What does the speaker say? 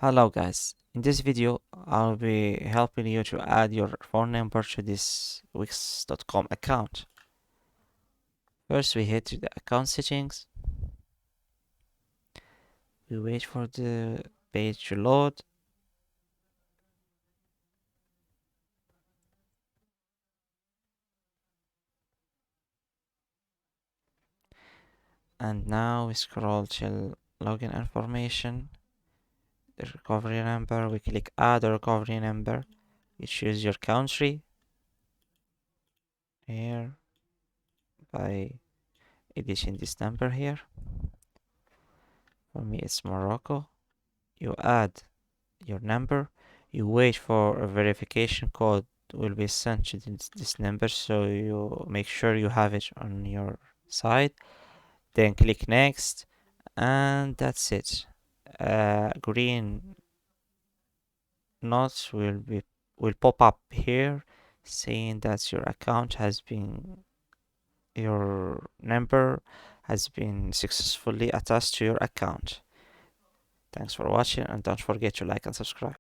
Hello guys, in this video I'll be helping you to add your phone number to this Wix.com account. First we head to the account settings, we wait for the page to load, and now we scroll till login information, the recovery number, we click add a recovery number, you choose your country, here by editing this number here, for me it's Morocco, you add your number, you wait for a verification code will be sent to this number, so you make sure you have it on your side, then click next, and that's it. Green notes will pop up here saying that your number has been successfully attached to your account. Thanks for watching, and don't forget to like and subscribe.